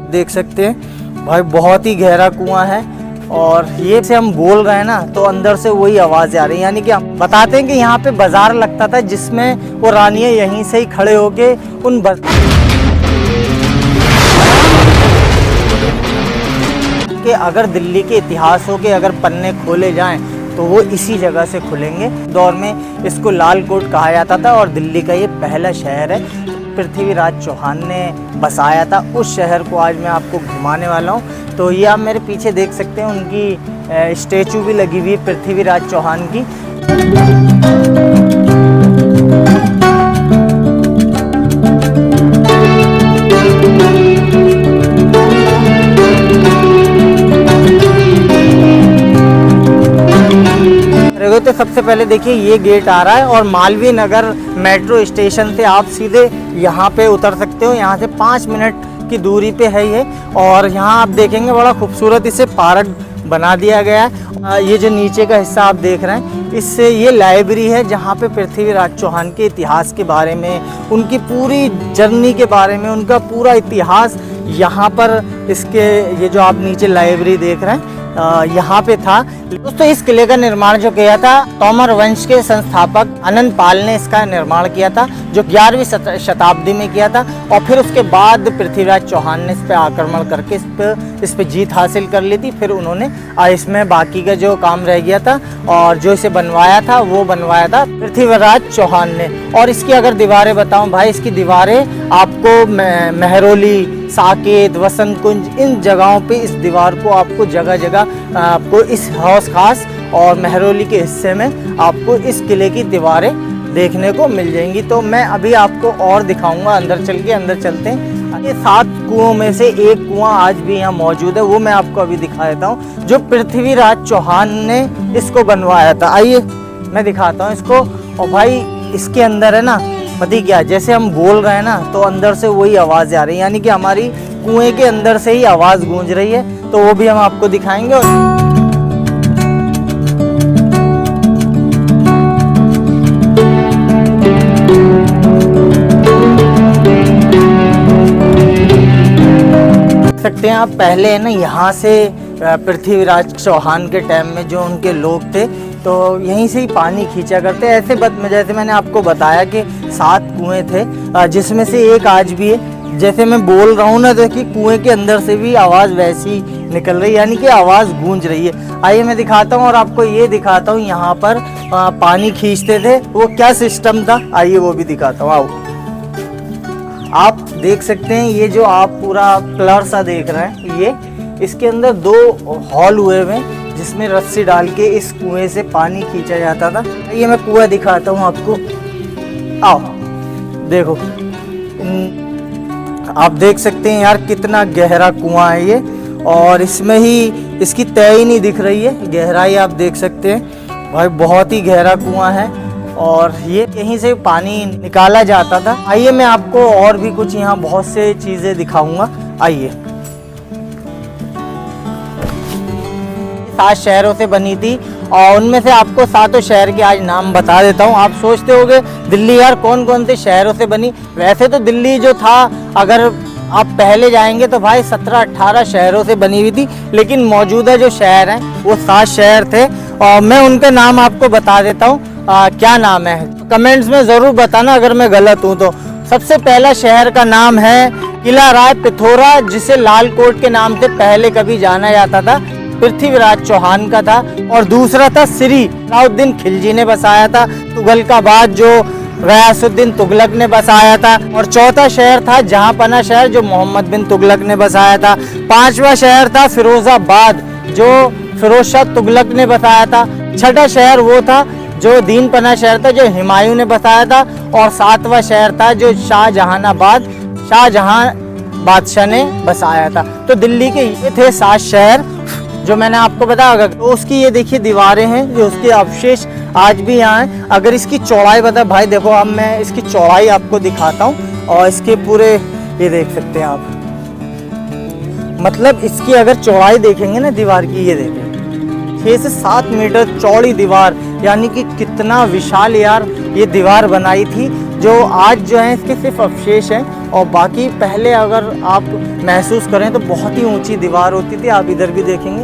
देख सकते हैं भाई, बहुत ही गहरा कुआं है। और ये से हम बोल रहे हैं ना तो अंदर से वही आवाज़ आ रही है। यानी कि हम बताते हैं कि यहाँ पे बाजार लगता था जिसमें वो रानियाँ यहीं से ही खड़े होके उन कि अगर दिल्ली के इतिहासों के अगर पन्ने खोले जाएं तो वो इसी जगह से खुलेंगे। दौर में इसको लाल कोट कहा जाता था और दिल्ली का ये पहला शहर है। पृथ्वीराज चौहान ने बसाया था उस शहर को आज मैं आपको घुमाने वाला हूँ। तो ये आप मेरे पीछे देख सकते हैं, उनकी स्टैचू भी लगी हुई है पृथ्वीराज चौहान की। तो सबसे पहले देखिए ये गेट आ रहा है और मालवीय नगर मेट्रो स्टेशन से आप सीधे यहाँ पे उतर सकते हो। यहाँ से 5 मिनट की दूरी पे है ये। और यहाँ आप देखेंगे बड़ा खूबसूरत इसे पार्क बना दिया गया है। ये जो नीचे का हिस्सा आप देख रहे हैं, इससे ये लाइब्रेरी है जहाँ पे पृथ्वीराज चौहान के इतिहास के बारे में, उनकी पूरी जर्नी के बारे में, उनका पूरा इतिहास यहाँ पर इसके ये जो आप नीचे लाइब्रेरी देख रहे हैं यहाँ पे था। दोस्तों इस किले का निर्माण जो किया था तोमर वंश के संस्थापक अनंत पाल ने इसका निर्माण किया था, जो 11वीं शताब्दी में किया था। और फिर उसके बाद पृथ्वीराज चौहान ने इस पे आक्रमण करके इस पे जीत हासिल कर ली थी। फिर उन्होंने इसमें बाकी का जो काम रह गया था और जो इसे बनवाया था वो बनवाया था पृथ्वीराज चौहान ने। और इसकी अगर दीवारें बताऊं भाई, इसकी दीवारें आपको मेहरौली, साकेत, वसंत कुंज, इन जगहों पे इस दीवार को आपको जगह जगह आपको इस हौस खास और मेहरौली के हिस्से में आपको इस किले की दीवारें देखने को मिल जाएंगी। तो मैं अभी आपको और दिखाऊंगा, अंदर चलते हैं। ये 7 कुओं में से एक कुआं आज भी यहाँ मौजूद है, वो मैं आपको अभी दिखा देता हूँ, जो पृथ्वीराज चौहान ने इसको बनवाया था। आइए मैं दिखाता हूँ इसको। और भाई इसके अंदर है ना, पता क्या, जैसे हम बोल रहे हैं ना तो अंदर से वही आवाज़ आ रही है। यानी कि हमारी कुएं के अंदर से ही आवाज़ गूंज रही है। तो वो भी हम आपको दिखाएंगे। सकते हैं आप, पहले है ना यहाँ से पृथ्वीराज चौहान के टाइम में जो उनके लोग थे तो यहीं से ही पानी खींचा करते। ऐसे जैसे मैंने आपको बताया कि 7 कुएं थे जिसमें से एक आज भी है। जैसे मैं बोल रहा हूँ ना, तो कि कुएं के अंदर से भी आवाज़ वैसी निकल रही है, यानी कि आवाज़ गूंज रही है। आइए मैं दिखाता हूँ और आपको ये दिखाता हूँ यहाँ पर पानी खींचते थे वो क्या सिस्टम था। आइए वो भी दिखाता हूँ। आओ, आप देख सकते हैं ये जो आप पूरा कलर सा देख रहे हैं, ये इसके अंदर 2 हॉल हुए हुए हैं जिसमें रस्सी डाल के इस कुएं से पानी खींचा जाता था। ये मैं कुआं दिखाता हूँ आपको। आओ देखो, आप देख सकते हैं यार कितना गहरा कुआं है ये। और इसमें ही इसकी तय ही नहीं दिख रही है, गहराई आप देख सकते हैं भाई, बहुत ही गहरा कुआं है। और ये यहीं से पानी निकाला जाता था। आइए मैं आपको और भी कुछ यहाँ बहुत से चीज़ें दिखाऊंगा। आइए, 7 शहरों से बनी थी और उनमें से आपको 7 शहर के आज नाम बता देता हूँ। आप सोचते होंगे दिल्ली यार कौन कौन से शहरों से बनी। वैसे तो दिल्ली जो था, अगर आप पहले जाएंगे तो भाई 17-18 शहरों से बनी हुई थी, लेकिन मौजूदा जो शहर हैं वो 7 शहर थे। और मैं उनके नाम आपको बता देता हूँ क्या नाम है। कमेंट्स में ज़रूर बताना अगर मैं गलत हूँ तो। सबसे पहला शहर का नाम है किला राय पिथौरा, जिसे लाल कोट के नाम से पहले कभी जाना जाता था, पृथ्वीराज चौहान का था। और दूसरा था सिरी, अलाउद्दीन खिलजी ने बसाया था। तुगलकाबाद जो गयासुद्दीन तुगलक ने बसाया था। और चौथा शहर था जहांपना शहर, जो मोहम्मद बिन तुगलक ने बसाया था। 5वां शहर था फिरोजाबाद, जो फिरोज शाह तुगलक ने बसाया था। 6ठा शहर वो था जो दीनपना शहर था, जो हुमायूं ने बसाया था। और 7वां शहर था जो शाहजहानाबाद, शाहजहां बादशाह ने बसाया था। तो दिल्ली के ये थे 7 शहर जो मैंने आपको बताया। तो उसकी ये देखिए दीवारें हैं, जो उसके अवशेष आज भी यहाँ हैं। अगर इसकी चौड़ाई बता भाई, देखो अब मैं इसकी चौड़ाई आपको दिखाता हूँ। और इसके पूरे ये देख सकते हैं आप, मतलब इसकी अगर चौड़ाई देखेंगे ना दीवार की, ये देखें 6 से 7 मीटर चौड़ी दीवार, यानी कि कितना विशाल यार ये दीवार बनाई थी। जो आज जो है इसके सिर्फ अवशेष हैं। और बाकी पहले अगर आप महसूस करें तो बहुत ही ऊंची दीवार होती थी। आप इधर भी देखेंगे,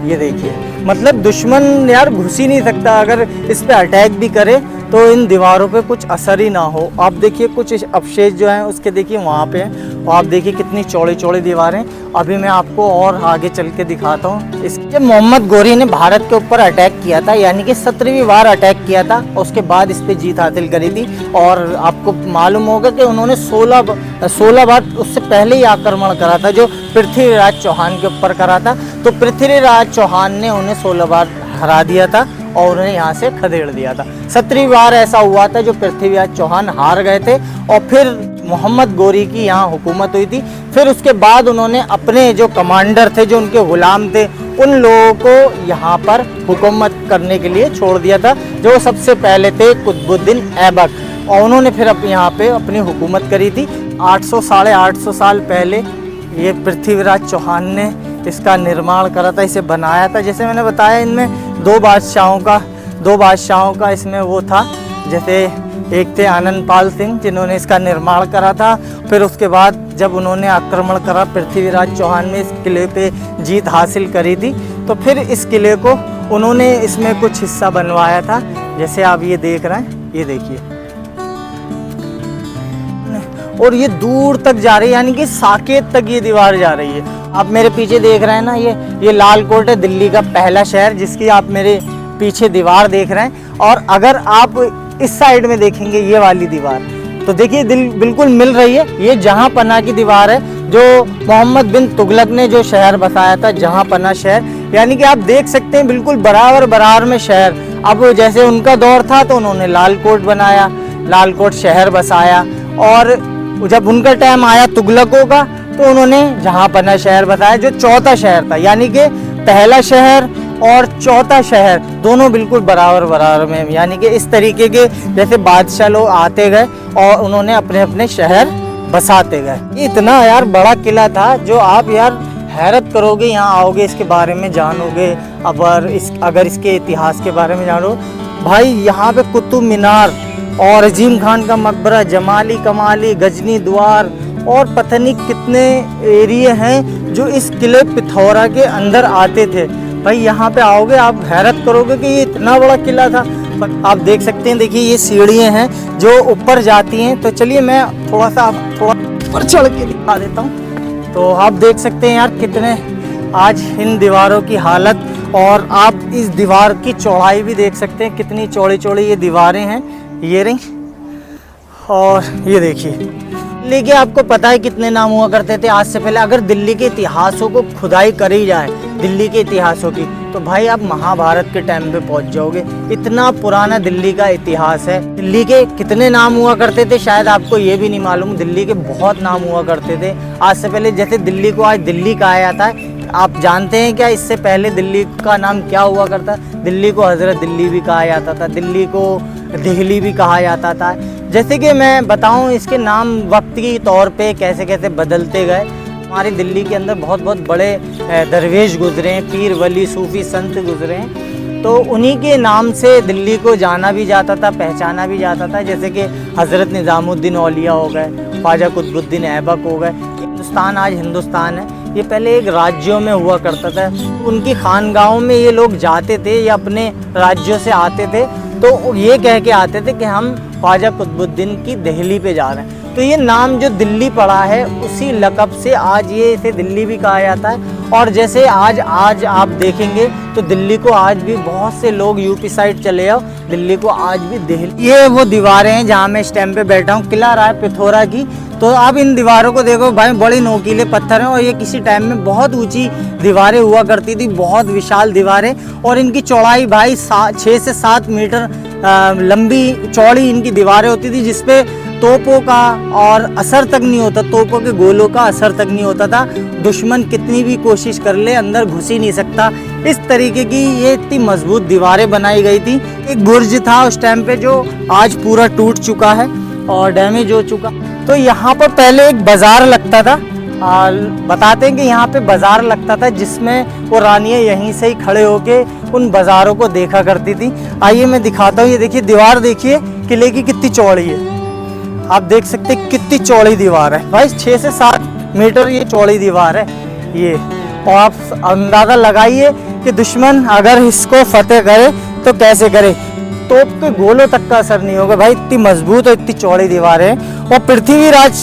ये देखिए, मतलब दुश्मन यार घुस ही नहीं सकता। अगर इस पे अटैक भी करे तो इन दीवारों पे कुछ असर ही ना हो। आप देखिए कुछ अवशेष जो हैं उसके देखिए वहाँ पे हैं, और आप देखिए कितनी चौड़ी चौड़ी दीवारें। अभी मैं आपको और आगे चल के दिखाता हूँ। इसके मोहम्मद गोरी ने भारत के ऊपर अटैक किया था, यानी कि 17वीं बार अटैक किया था, उसके बाद इस पर जीत हासिल करी थी। और आपको मालूम होगा कि उन्होंने 16 बार उससे पहले ही आक्रमण करा था, जो पृथ्वीराज चौहान के ऊपर करा था। तो पृथ्वीराज चौहान ने उन्हें 16 बार हरा दिया था और उन्हें यहाँ से खदेड़ दिया था। 17वीं बार ऐसा हुआ था जो पृथ्वीराज चौहान हार गए थे, और फिर मोहम्मद गोरी की यहाँ हुकूमत हुई थी। फिर उसके बाद उन्होंने अपने जो कमांडर थे, जो उनके गुलाम थे, उन लोगों को यहाँ पर हुकूमत करने के लिए छोड़ दिया था, जो सबसे पहले थे कुतुबुद्दीन ऐबक, और उन्होंने फिर यहाँ पे अपनी हुकूमत करी थी। 800 - 850 साल पहले ये पृथ्वीराज चौहान ने इसका निर्माण करा था, इसे बनाया था। जैसे मैंने बताया, इनमें दो बादशाहों का इसमें वो था। जैसे एक थे आनंदपाल सिंह, जिन्होंने इसका निर्माण करा था। फिर उसके बाद जब उन्होंने आक्रमण करा, पृथ्वीराज चौहान ने इस किले पे जीत हासिल करी थी, तो फिर इस किले को उन्होंने इसमें कुछ हिस्सा बनवाया था। जैसे आप ये देख रहे हैं, ये देखिए, और ये दूर तक जा रही है, यानी कि साकेत तक ये दीवार जा रही है। आप मेरे पीछे देख रहे हैं ना, ये लाल कोट है, दिल्ली का पहला शहर, जिसकी आप मेरे पीछे दीवार देख रहे हैं। और अगर आप इस साइड में देखेंगे ये वाली दीवार, तो देखिए बिल्कुल मिल रही है। ये जहाँ पनाह की दीवार है, जो मोहम्मद बिन तुगलक ने जो शहर बसाया था, जहाँ पनाह शहर, यानी कि आप देख सकते हैं बिल्कुल बराबर में शहर। अब जैसे उनका दौर था तो उन्होंने लाल कोट बनाया, लाल कोट शहर बसाया, और जब उनका टाइम आया तुगलकों का, तो उन्होंने जहाँ पनाह शहर बताया, जो चौथा शहर था। यानी कि पहला शहर और चौथा शहर दोनों बिल्कुल बराबर में, यानी कि इस तरीके के जैसे बादशाह लोग आते गए और उन्होंने अपने अपने शहर बसाते गए। इतना यार बड़ा किला था, जो आप यार हैरत करोगे, यहाँ आओगे, इसके बारे में जानोगे। अगर इसके इतिहास के बारे में जानो भाई, यहाँ पे कुतुब मीनार और अजीम खान का मकबरा, जमाली कमाली, गजनी द्वार, और पता नहीं कितने एरिया हैं जो इस किले पिथौरा के अंदर आते थे। भाई यहाँ पे आओगे आप हैरत करोगे कि ये इतना बड़ा किला था। आप देख सकते हैं, देखिए ये सीढ़ियाँ हैं जो ऊपर जाती हैं। तो चलिए मैं थोड़ा ऊपर चढ़ के दिखा देता हूँ। तो आप देख सकते हैं यार कितने आज इन दीवारों की हालत, और आप इस दीवार की चौड़ाई भी देख सकते हैं, कितनी चौड़ी चौड़ी ये दीवारें हैं, ये रही। और ये देखिए, दिल्ली के आपको पता है कितने नाम हुआ करते थे आज से पहले। अगर दिल्ली के इतिहासों को खुदाई करी जाए, दिल्ली के इतिहासों की, तो भाई आप महाभारत के टाइम पे पहुंच जाओगे। इतना पुराना दिल्ली का इतिहास है। दिल्ली के कितने नाम हुआ करते थे शायद आपको ये भी नहीं मालूम। दिल्ली के बहुत नाम हुआ करते थे आज से पहले। जैसे दिल्ली को आज दिल्ली कहा जाता है, आप जानते हैं क्या इससे पहले दिल्ली का नाम क्या हुआ करता? दिल्ली को हज़रत दिल्ली भी कहा जाता था, दिल्ली को दिल्ली भी कहा जाता था। जैसे कि मैं बताऊं, इसके नाम वक्त के तौर पे कैसे कैसे बदलते गए। हमारी दिल्ली के अंदर बहुत बड़े दरवेश गुजरे हैं, पीर वली सूफ़ी संत गुजरे हैं, तो उन्हीं के नाम से दिल्ली को जाना भी जाता था, पहचाना भी जाता था। जैसे कि हज़रत निज़ामुद्दीन औलिया हो गए, ख्वाजा कुतुबुद्दीन ऐबक हो गए। हिंदुस्तान आज हिंदुस्तान है, ये पहले एक राज्यों में हुआ करता था। उनकी खानगाहों में ये लोग जाते थे या अपने राज्यों से आते थे, तो ये कह के आते थे कि हम ख्वाजा कुतुबुद्दीन की दिल्ली पे जा रहे हैं। तो ये नाम जो दिल्ली पड़ा है, उसी लक़ब से आज ये इसे दिल्ली भी कहा जाता है। और जैसे आज आप देखेंगे तो दिल्ली को आज भी बहुत से लोग यूपी साइड चले जाओ, दिल्ली को आज भी दिल्ली। ये वो दीवारें हैं जहाँ मैं इस टाइम पे बैठा हूँ, किला राय पिथौरा की। तो आप इन दीवारों को देखो भाई, बड़े नोकीले पत्थर हैं, और ये किसी टाइम में बहुत ऊंची दीवारें हुआ करती थी, बहुत विशाल दीवारें। और इनकी चौड़ाई भाई 6 से 7 मीटर लंबी चौड़ी इनकी दीवारें होती थी, जिसपे तोपों का और असर तक नहीं होता, तोपों के गोलों का असर तक नहीं होता था। दुश्मन कितनी भी कोशिश कर ले, अंदर घुस ही नहीं सकता। इस तरीके की ये इतनी मजबूत दीवारें बनाई गई थी। एक बुर्ज था उस टाइम पे जो आज पूरा टूट चुका है और डैमेज हो चुका। तो यहाँ पर पहले एक बाज़ार लगता था, बताते हैं कि यहाँ पे बाज़ार लगता था, जिसमें वो रानियाँ यहीं से ही खड़े होके उन बाज़ारों को देखा करती थी। आइए मैं दिखाता हूँ। ये देखिए दीवार, देखिए किले की कितनी चौड़ी है। आप देख सकते हैं इतनी चौड़ी दीवार है भाई, 6 से 7 मीटर ये चौड़ी दीवार है ये। और आप अंदाज़ा लगाइए कि दुश्मन अगर इसको फतेह करे तो कैसे करे, तोप के गोलों तक का असर नहीं होगा भाई, इतनी मजबूत और इतनी चौड़ी दीवार है। और पृथ्वीराज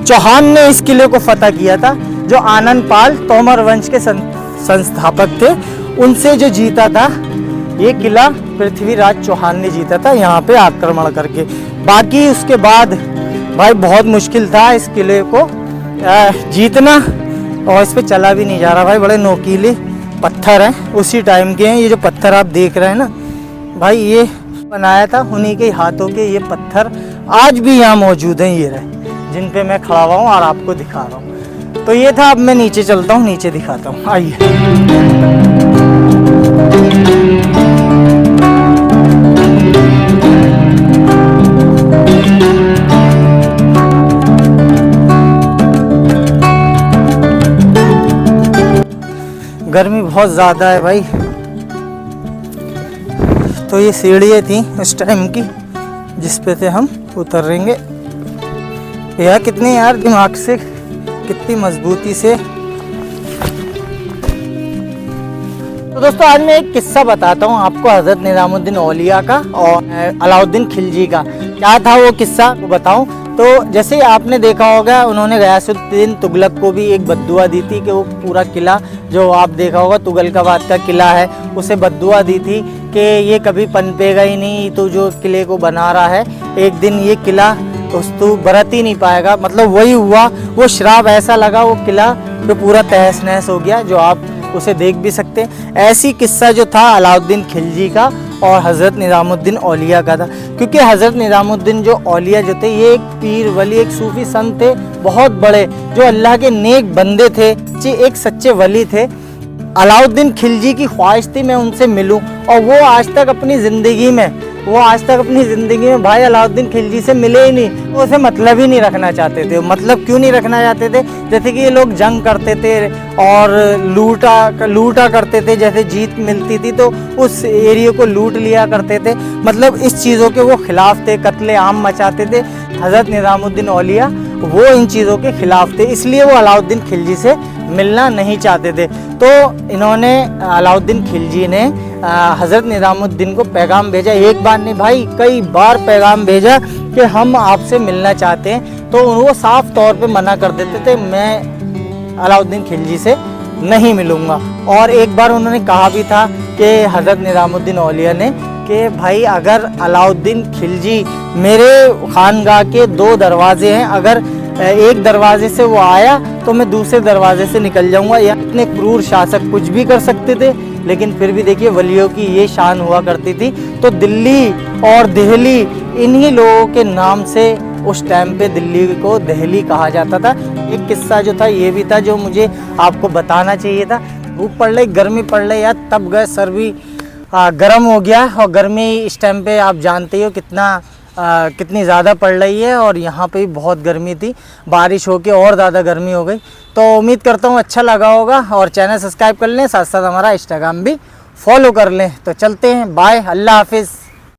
चौहान ने इस किले को फतह किया था, जो आनंद पाल तोमर वंश के संस्थापक थे, उनसे जो जीता था ये किला पृथ्वीराज चौहान ने जीता था यहाँ पे आक्रमण करके। बाकी उसके बाद भाई बहुत मुश्किल था इस किले को जीतना, और इस पे चला भी नहीं जा रहा भाई, बड़े नोकीले पत्थर हैं उसी टाइम के हैं। ये जो पत्थर आप देख रहे हैं ना भाई, ये बनाया था उन्हीं के हाथों के, ये पत्थर आज भी यहाँ मौजूद हैं, ये रहे जिन पे मैं खड़ा हुआ हूँ और आपको दिखा रहा हूँ। तो ये था, अब मैं नीचे चलता हूँ, नीचे दिखाता हूँ, आइए। गर्मी बहुत ज़्यादा है भाई। तो ये सीढ़ियाँ थी उस टाइम की जिस पे थे हम उतरेंगे। यह कितने यार दिमाग से, कितनी मजबूती से। तो दोस्तों आज मैं एक किस्सा बताता हूँ आपको हज़रत निज़ामुद्दीन औलिया का और अलाउद्दीन खिलजी का। क्या था वो किस्सा वो बताऊँ। तो जैसे आपने देखा होगा, उन्होंने गयासुद्दीन तुगलक को भी एक बद्दुआ दी थी कि वो पूरा किला जो आप देखा होगा तुगलकाबाद का किला है, उसे बद्दुआ दी थी कि ये कभी पनपेगा ही नहीं, तो जो किले को बना रहा है एक दिन ये किला तो बरत ही नहीं पाएगा। मतलब वही हुआ, वो श्राप ऐसा लगा, वो किला जो पूरा तहस नहस हो गया, जो आप उसे देख भी सकते हैं। ऐसी किस्सा जो था अलाउद्दीन खिलजी का और हज़रत निज़ामुद्दीन औलिया का था। क्योंकि हज़रत निज़ामुद्दीन जो औलिया जो थे, ये एक पीर वली, एक सूफी संत थे बहुत बड़े, जो अल्लाह के नेक बंदे थे, एक सच्चे वली थे। अलाउद्दीन खिलजी की ख्वाहिश थी मैं उनसे मिलूं, और वो आज तक अपनी ज़िंदगी में भाई अलाउद्दीन खिलजी से मिले ही नहीं। वो उसे मतलब ही नहीं रखना चाहते थे। मतलब क्यों नहीं रखना चाहते थे? जैसे कि ये लोग जंग करते थे और लूटा करते थे, जैसे जीत मिलती थी तो उस एरिया को लूट लिया करते थे। मतलब इस चीज़ों के वो खिलाफ थे, कत्ले आम मचाते थे। हज़रत निज़ामुद्दीन औलिया वो इन चीज़ों के खिलाफ थे, इसलिए वो अलाउद्दीन खिलजी से मिलना नहीं चाहते थे। तो इन्होंने अलाउद्दीन खिलजी ने हज़रत निज़ामुद्दीन को पैगाम भेजा, एक बार नहीं भाई कई बार पैगाम भेजा कि हम आपसे मिलना चाहते हैं। तो वो साफ तौर पे मना कर देते थे, मैं अलाउद्दीन खिलजी से नहीं मिलूँगा। और एक बार उन्होंने कहा भी था कि हज़रत निज़ामुद्दीन औलिया ने कि भाई अगर अलाउद्दीन खिलजी, मेरे खानगाह के 2 दरवाजे हैं, अगर एक दरवाजे से वो आया तो मैं दूसरे दरवाजे से निकल जाऊंगा। या इतने क्रूर शासक कुछ भी कर सकते थे, लेकिन फिर भी देखिए वलियों की ये शान हुआ करती थी। तो दिल्ली और दिल्ली इन्हीं लोगों के नाम से उस टाइम पे दिल्ली को दिल्ली कहा जाता था। एक किस्सा जो था ये भी था जो मुझे आपको बताना चाहिए था। धूप पड़ रही, गर्मी पड़ रही यार, तब गए सर भी गर्म हो गया। और गर्मी इस टाइम पे आप जानते हो कितनी ज़्यादा पड़ रही है, और यहाँ पे भी बहुत गर्मी थी, बारिश होके और ज़्यादा गर्मी हो गई। तो उम्मीद करता हूँ अच्छा लगा होगा, और चैनल सब्सक्राइब कर लें, साथ साथ हमारा इंस्टाग्राम भी फॉलो कर लें। तो चलते हैं, बाय, अल्लाह हाफिज़।